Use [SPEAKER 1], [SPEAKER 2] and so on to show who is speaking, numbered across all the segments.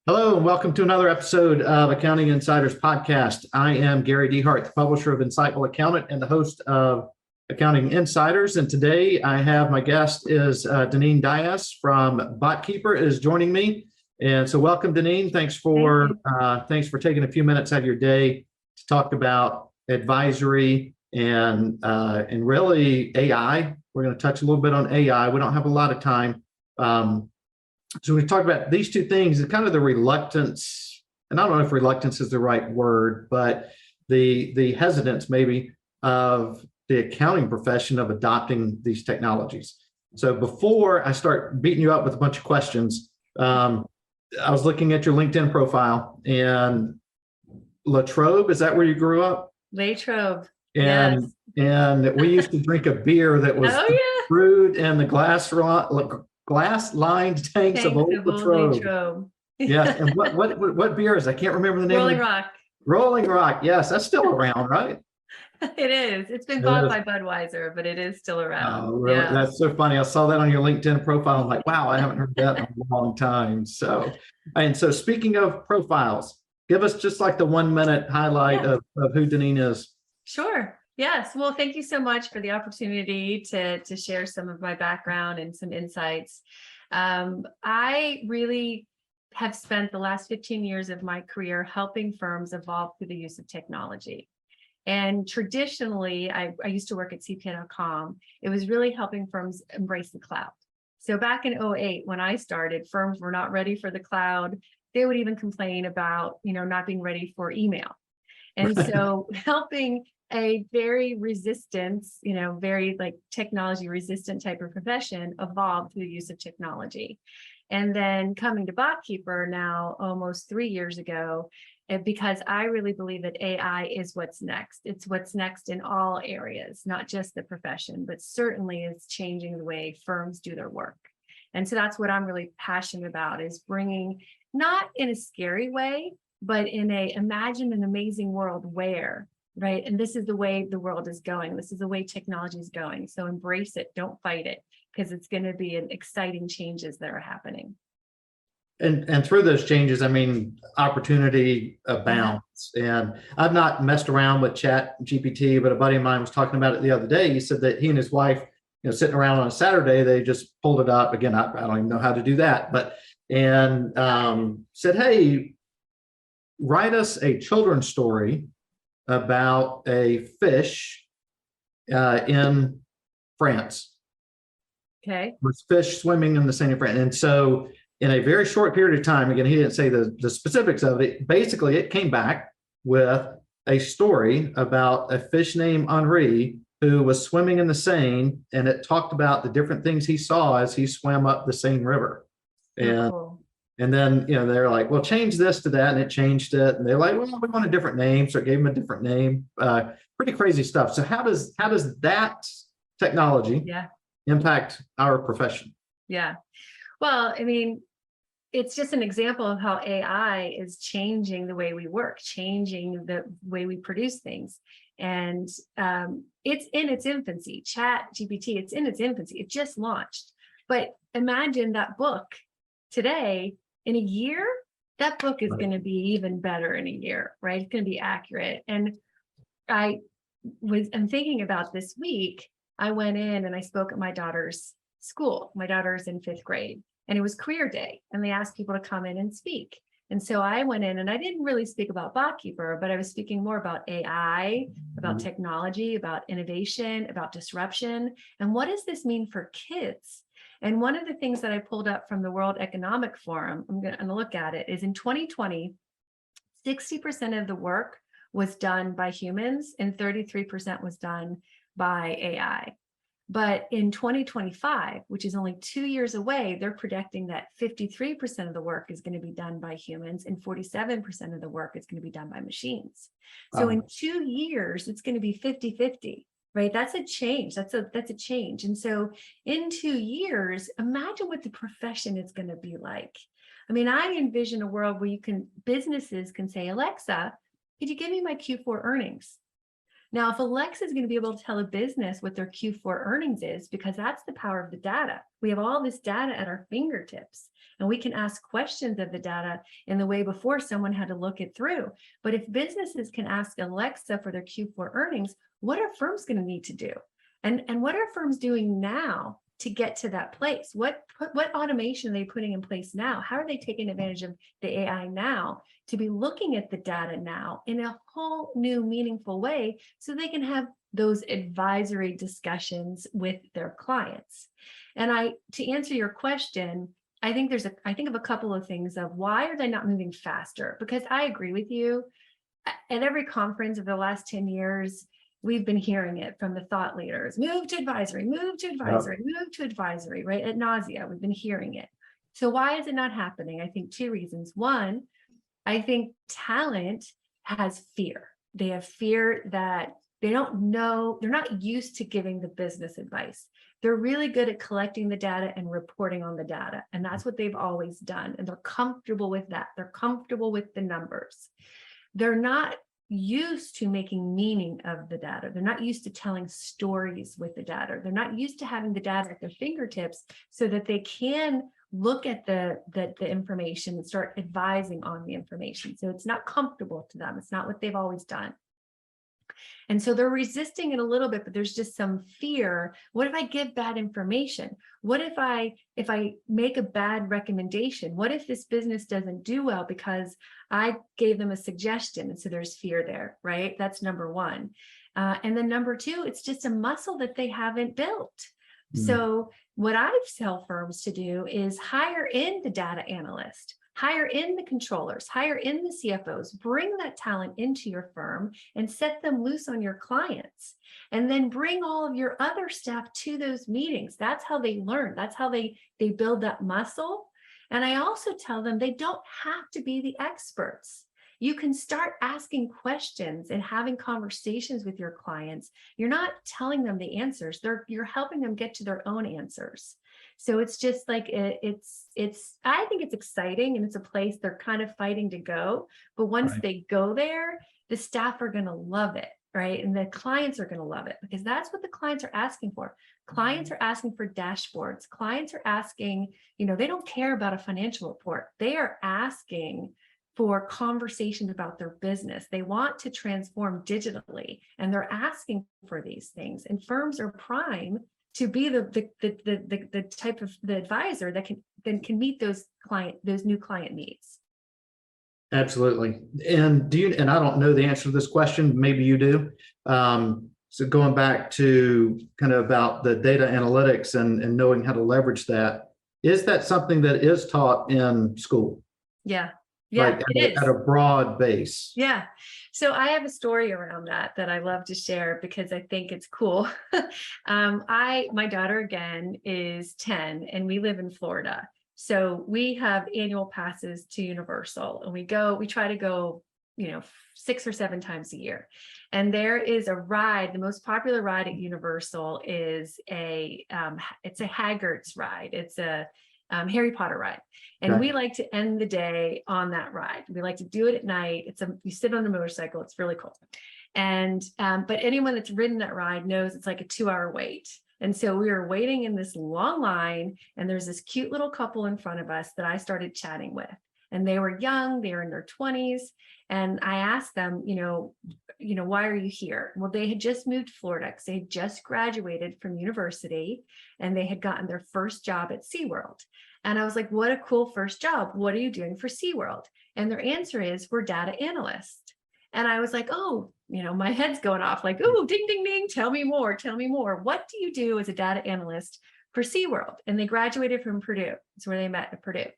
[SPEAKER 1] Hello, and welcome to another episode of Accounting Insiders Podcast. I am Gary DeHart, the publisher of Insightful Accountant and the host of Accounting Insiders. And today I have my guest is Deneen Dias from Botkeeper is joining me. And so welcome, Deneen. Thanks for taking a few minutes out of your day to talk about advisory and really AI. We're going to touch a little bit on AI. We don't have a lot of time. So we talked about these two things and kind of the reluctance, and I don't know if reluctance is the right word, but the hesitance maybe of the accounting profession of adopting these technologies. So before I start beating you up with a bunch of questions, I was looking at your LinkedIn profile, and Latrobe, is that where you grew up?
[SPEAKER 2] Latrobe.
[SPEAKER 1] And
[SPEAKER 2] Yes.
[SPEAKER 1] and we used to drink a beer that was brewed in the glass-lined tanks of Old Latrobe. Yes, and what beer is? I can't remember the name.
[SPEAKER 2] Rolling Rock.
[SPEAKER 1] Rolling Rock. Yes, that's still around, right?
[SPEAKER 2] It is. It's been bought by Budweiser, but it is still around.
[SPEAKER 1] Oh, really? Yeah. That's so funny. I saw that on your LinkedIn profile. I'm like, wow, I haven't heard that in a long time. So speaking of profiles, give us just like the 1 minute highlight of who Deneen is.
[SPEAKER 2] Sure. Yes. Well, thank you so much for the opportunity to share some of my background and some insights. I really have spent the last 15 years of my career helping firms evolve through the use of technology. And traditionally, I used to work at CPA.com. It was really helping firms embrace the cloud. So back in 2008, when I started, firms were not ready for the cloud. They would even complain about, not being ready for email. And so helping a very resistant, very like technology resistant type of profession evolved through the use of technology. And then coming to Botkeeper now almost 3 years ago, because I really believe that AI is what's next. It's what's next in all areas, not just the profession, but certainly it's changing the way firms do their work. And so that's what I'm really passionate about, is bringing, not in a scary way, but in imagine an amazing world where, right? And this is the way the world is going. This is the way technology is going. So embrace it, don't fight it, because it's going to be an exciting changes that are happening.
[SPEAKER 1] And through those changes, opportunity abounds. And I've not messed around with Chat GPT, but a buddy of mine was talking about it the other day. He said that he and his wife, sitting around on a Saturday, they just pulled it up. Again, I don't even know how to do that, and said, hey, write us a children's story about a fish in France.
[SPEAKER 2] Okay.
[SPEAKER 1] With fish swimming in the Seine, France. And so in a very short period of time, again, he didn't say the specifics of it. Basically, it came back with a story about a fish named Henri who was swimming in the Seine, and it talked about the different things he saw as he swam up the Seine River. And then, they're like, well, change this to that. And it changed it. And they're like, well, we want a different name. So it gave them a different name. Pretty crazy stuff. So how does that technology impact our profession?
[SPEAKER 2] Yeah. Well, it's just an example of how AI is changing the way we work, changing the way we produce things. And it's in its infancy. Chat GPT, it's in its infancy. It just launched. But imagine that book today. In a year, that book is going to be even better in a year, right? It's going to be accurate. And I'm thinking about this week, I went in and I spoke at my daughter's school. My daughter's in 5th grade, and it was career day, and they asked people to come in and speak. And so I went in and I didn't really speak about Botkeeper, but I was speaking more about AI, about technology, about innovation, about disruption. And what does this mean for kids? And one of the things that I pulled up from the World Economic Forum, I'm going to look at it, is in 2020, 60% of the work was done by humans and 33% was done by AI. But in 2025, which is only 2 years away, they're predicting that 53% of the work is going to be done by humans and 47% of the work is going to be done by machines. So in 2 years, it's going to be 50-50. Right? That's a change. That's a change. And so in 2 years, imagine what the profession is going to be like. I envision a world where businesses can say, Alexa, could you give me my Q4 earnings? Now, if Alexa is going to be able to tell a business what their Q4 earnings is, because that's the power of the data. We have all this data at our fingertips, and we can ask questions of the data in the way before someone had to look it through. But if businesses can ask Alexa for their Q4 earnings, what are firms going to need to do? And what are firms doing now to get to that place? What automation are they putting in place now? How are they taking advantage of the AI now to be looking at the data now in a whole new meaningful way so they can have those advisory discussions with their clients? And to answer your question, I think of a couple of things of why are they not moving faster? Because I agree with you. At every conference of the last 10 years, we've been hearing it from the thought leaders: move to advisory, move to advisory, move to advisory, right? Ad nausea, we've been hearing it. So why is it not happening? I think two reasons. One, I think talent has fear. They have fear that they don't know, they're not used to giving the business advice. They're really good at collecting the data and reporting on the data. And that's what they've always done. And they're comfortable with that. They're comfortable with the numbers. They're not used to making meaning of the data. They're not used to telling stories with the data. They're not used to having the data at their fingertips so that they can look at the information and start advising on the information. So it's not comfortable to them. It's not what they've always done. And so they're resisting it a little bit, but there's just some fear. What if I give bad information? What if I make a bad recommendation? What if this business doesn't do well because I gave them a suggestion? And so there's fear there, right? That's number one. And then number two, it's just a muscle that they haven't built. So what I tell firms to do is hire in the data analyst, hire in the controllers, hire in the CFOs, bring that talent into your firm and set them loose on your clients. And then bring all of your other staff to those meetings. That's how they learn. That's how they build that muscle. And I also tell them they don't have to be the experts. You can start asking questions and having conversations with your clients. You're not telling them the answers. You're helping them get to their own answers. So it's just like, I think it's exciting, and it's a place they're kind of fighting to go. But once they go there, the staff are going to love it, right? And the clients are going to love it, because that's what the clients are asking for. Clients are asking for dashboards. Clients are asking, they don't care about a financial report. They are asking for conversations about their business. They want to transform digitally, and they're asking for these things. And firms are prime to be the type of the advisor that can meet those new client needs.
[SPEAKER 1] Absolutely. And and I don't know the answer to this question, maybe you do. So going back to kind of about the data analytics and knowing how to leverage that, is that something that is taught in school?
[SPEAKER 2] Yeah. Yeah,
[SPEAKER 1] like at a broad base.
[SPEAKER 2] Yeah. So I have a story around that I love to share because I think it's cool. My daughter again is 10 and we live in Florida. So we have annual passes to Universal, and we try to go, 6 or 7 times a year. And there is a ride, the most popular ride at Universal is it's a Hagrid's ride. It's a Harry Potter ride. And we like to end the day on that ride. We like to do it at night. You sit on a motorcycle. It's really cool. And, but anyone that's ridden that ride knows it's like a 2-hour wait. And so we were waiting in this long line, and there's this cute little couple in front of us that I started chatting with. And they were young, they were in their 20s. And I asked them, why are you here? Well, they had just moved to Florida because they had just graduated from university, and they had gotten their first job at SeaWorld. And I was like, what a cool first job. What are you doing for SeaWorld? And their answer is, we're data analysts. And I was like, oh, my head's going off like, oh, ding, ding, ding. Tell me more. Tell me more. What do you do as a data analyst for SeaWorld? And they graduated from Purdue. That's where they met at Purdue.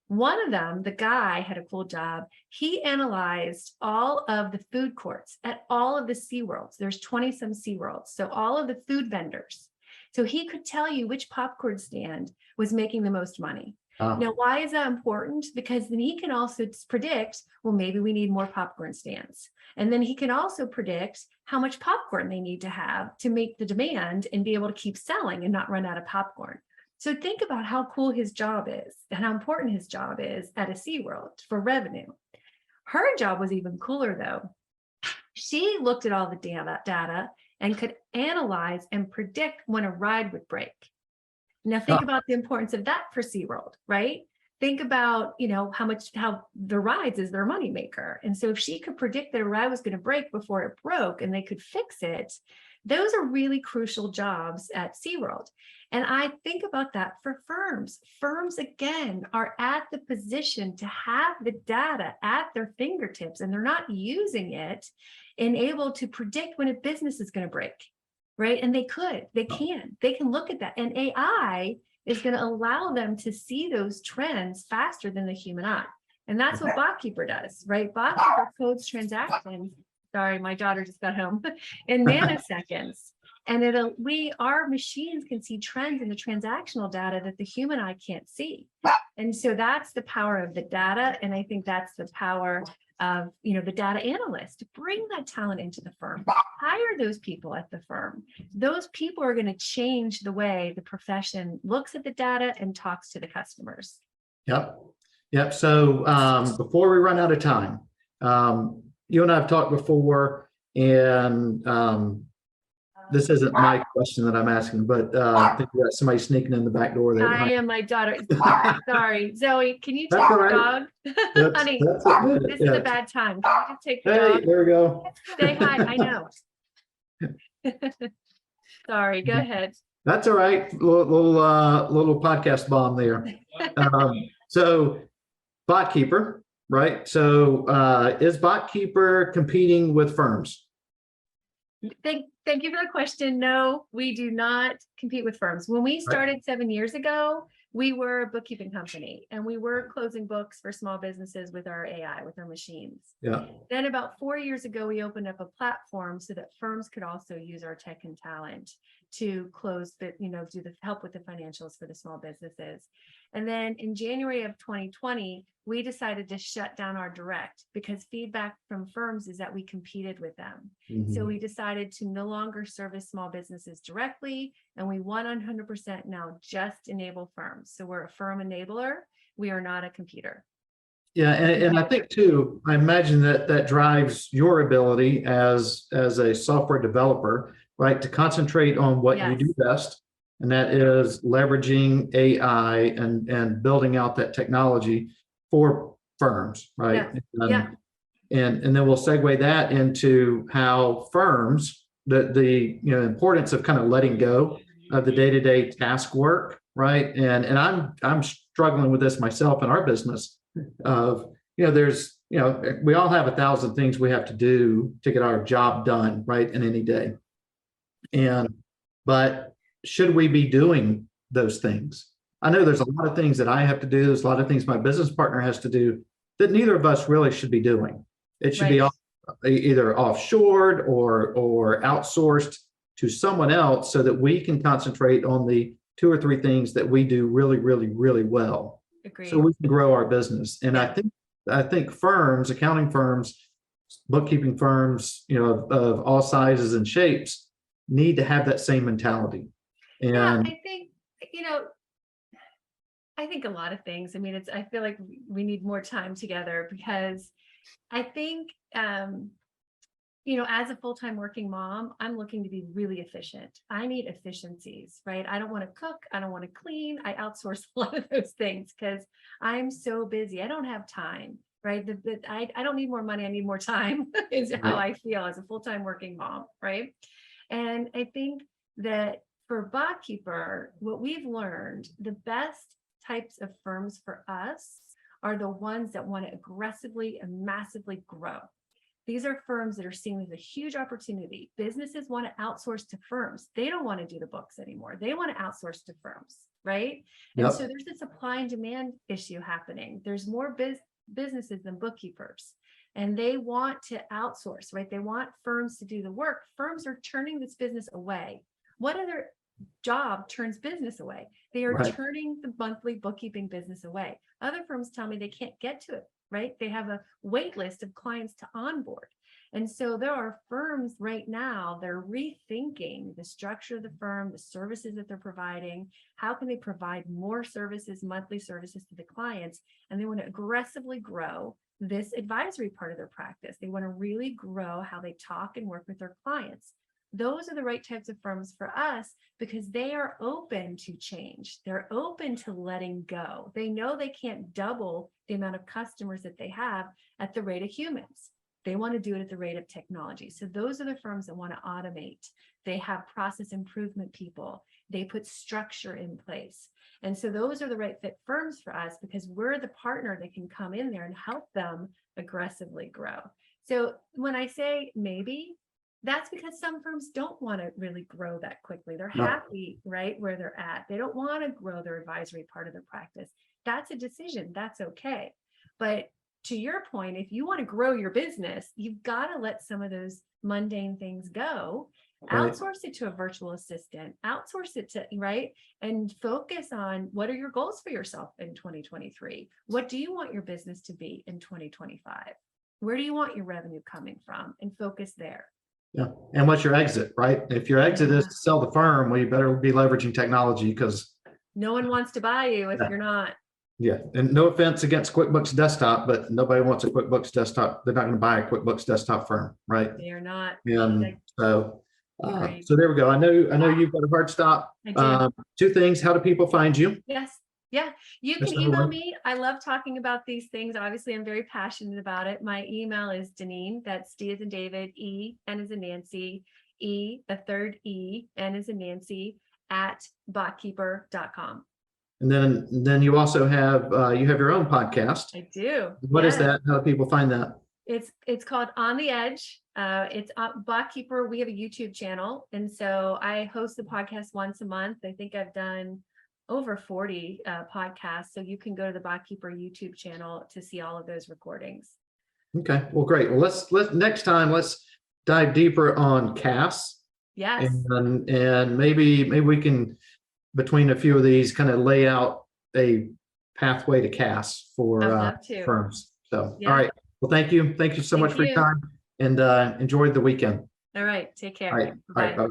[SPEAKER 2] One of them, the guy, had a cool job. He analyzed all of the food courts at all of the SeaWorlds. There's 20-some SeaWorlds. So all of the food vendors. So he could tell you which popcorn stand was making the most money. Now, why is that important? Because then he can also predict, well, maybe we need more popcorn stands. And then he can also predict how much popcorn they need to have to make the demand and be able to keep selling and not run out of popcorn. So think about how cool his job is and how important his job is at a SeaWorld for revenue. Her job was even cooler though. She looked at all the data and could analyze and predict when a ride would break. Now think about the importance of that for SeaWorld, right? Think about, how the rides is their moneymaker. And so if she could predict that a ride was going to break before it broke and they could fix it, those are really crucial jobs at SeaWorld. And I think about that for firms. Firms, again, are at the position to have the data at their fingertips, and they're not using it and able to predict when a business is going to break, right? And they can look at that. And AI is going to allow them to see those trends faster than the human eye. And that's what Botkeeper does, right? Botkeeper codes transactions. Sorry, my daughter just got home in nanoseconds. And our machines can see trends in the transactional data that the human eye can't see. And so that's the power of the data. And I think that's the power of, the data analyst. Bring that talent into the firm, hire those people at the firm. Those people are going to change the way the profession looks at the data and talks to the customers.
[SPEAKER 1] Yep. So before we run out of time, you and I have talked before, and this isn't my question that I'm asking, but I think we got somebody sneaking in the back door there.
[SPEAKER 2] I am my daughter. Sorry, Zoe, can you take
[SPEAKER 1] That's all
[SPEAKER 2] the
[SPEAKER 1] right.
[SPEAKER 2] dog? Honey, this is a bad time. Can you just take the dog?
[SPEAKER 1] There we go.
[SPEAKER 2] Say hi. I know. Sorry, go ahead.
[SPEAKER 1] That's all right. Little podcast bomb there. So Botkeeper, right? So is Botkeeper competing with firms?
[SPEAKER 2] Thank you for the question. No, we do not compete with firms. When we started 7 years ago, we were a bookkeeping company, and we were closing books for small businesses with our AI, with our machines.
[SPEAKER 1] Yeah.
[SPEAKER 2] Then about 4 years ago, we opened up a platform so that firms could also use our tech and talent to close the, do the help with the financials for the small businesses. And then in January of 2020, we decided to shut down our direct because feedback from firms is that we competed with them.
[SPEAKER 1] Mm-hmm.
[SPEAKER 2] So we decided to no longer service small businesses directly, and we 100% now just enable firms. So we're a firm enabler. We are not a competitor.
[SPEAKER 1] Yeah, and I think too, I imagine that drives your ability as a software developer, right, to concentrate on what you do best, and that is leveraging AI and building out that technology for firms, right? And then we'll segue that into how firms, the importance of kind of letting go of the day-to-day task work, right? And I'm struggling with this myself in our business of, there's, we all have 1,000 things we have to do to get our job done, right, in any day. But should we be doing those things? I know there's a lot of things that I have to do. There's a lot of things my business partner has to do that neither of us really should be doing. It should be either offshored or outsourced to someone else so that we can concentrate on the 2 or 3 things that we do really, really, really well.
[SPEAKER 2] Agreed.
[SPEAKER 1] So we can grow our business. And I think firms, accounting firms, bookkeeping firms, of all sizes and shapes need to have that same mentality. And
[SPEAKER 2] I think a lot of things. I mean, I feel like we need more time together because I think, as a full-time working mom, I'm looking to be really efficient. I need efficiencies, right? I don't want to cook. I don't want to clean. I outsource a lot of those things because I'm so busy. I don't have time, right? I don't need more money. I need more time is how I feel as a full-time working mom, right? And I think that for Botkeeper, what we've learned, the best types of firms for us are the ones that want to aggressively and massively grow. These are firms that are seeing as a huge opportunity. Businesses want to outsource to firms. They don't want to do the books anymore. They want to outsource to firms, right? And so there's a supply and demand issue happening. There's more businesses than bookkeepers, and they want to outsource, right? They want firms to do the work. Firms are turning this business away. What other job turns business away? They are turning the monthly bookkeeping business away. Other firms tell me they can't get to it, right? They have a wait list of clients to onboard. And so there are firms right now, they're rethinking the structure of the firm, the services that they're providing. How can they provide more services, monthly services to the clients? And they want to aggressively grow. this advisory part of their practice. They want to really grow how they talk and work with their clients. Those are the right types of firms for us because they are open to change. They're open to letting go. They know they can't double the amount of customers that they have at the rate of humans. They want to do it at the rate of technology. So those are the firms that want to automate. They have process improvement people. They put structure in place. And so those are the right fit firms for us because we're the partner that can come in there and help them aggressively grow. So when I say maybe, that's because some firms don't want to really grow that quickly. They're happy right where they're at. They don't want to grow their advisory part of their practice. That's a decision. That's okay. But to your point, if you want to grow your business, you've got to let some of those mundane things go.
[SPEAKER 1] Right.
[SPEAKER 2] Outsource it to a virtual assistant, outsource it to, right? And focus on what are your goals for yourself in 2023? What do you want your business to be in 2025? Where do you want your revenue coming from? And focus there.
[SPEAKER 1] Yeah. And what's your exit, right? If your exit is to sell the firm, well, you better be leveraging technology because
[SPEAKER 2] no one wants to buy you if you're not.
[SPEAKER 1] Yeah. And no offense against QuickBooks Desktop, but nobody wants a QuickBooks Desktop. They're not going to buy a QuickBooks Desktop firm, right?
[SPEAKER 2] They are not.
[SPEAKER 1] And so there we go. I know you've got a hard stop.
[SPEAKER 2] I do.
[SPEAKER 1] Two things. How do people find you?
[SPEAKER 2] Yes. Yeah. You can email me. I love talking about these things. Obviously, I'm very passionate about it. My email is Deneen. That's D as in David, E, N as in Nancy, E, the third E, N as in Nancy, at botkeeper.com.
[SPEAKER 1] And then you also have your own podcast.
[SPEAKER 2] I do.
[SPEAKER 1] What is that? How do people find that?
[SPEAKER 2] It's called On the Edge. It's Botkeeper. We have a YouTube channel. And so I host the podcast once a month. I think I've done over 40 podcasts. So you can go to the Botkeeper YouTube channel to see all of those recordings.
[SPEAKER 1] Okay. Well, great. Well, let's next time, let's dive deeper on CAS.
[SPEAKER 2] Yes.
[SPEAKER 1] And maybe we can, between a few of these, kind of lay out a pathway to CAS for firms. So, all right. Well, thank you. Thank you so much for your time and enjoy the weekend.
[SPEAKER 2] All right. Take care.
[SPEAKER 1] All right. Bye.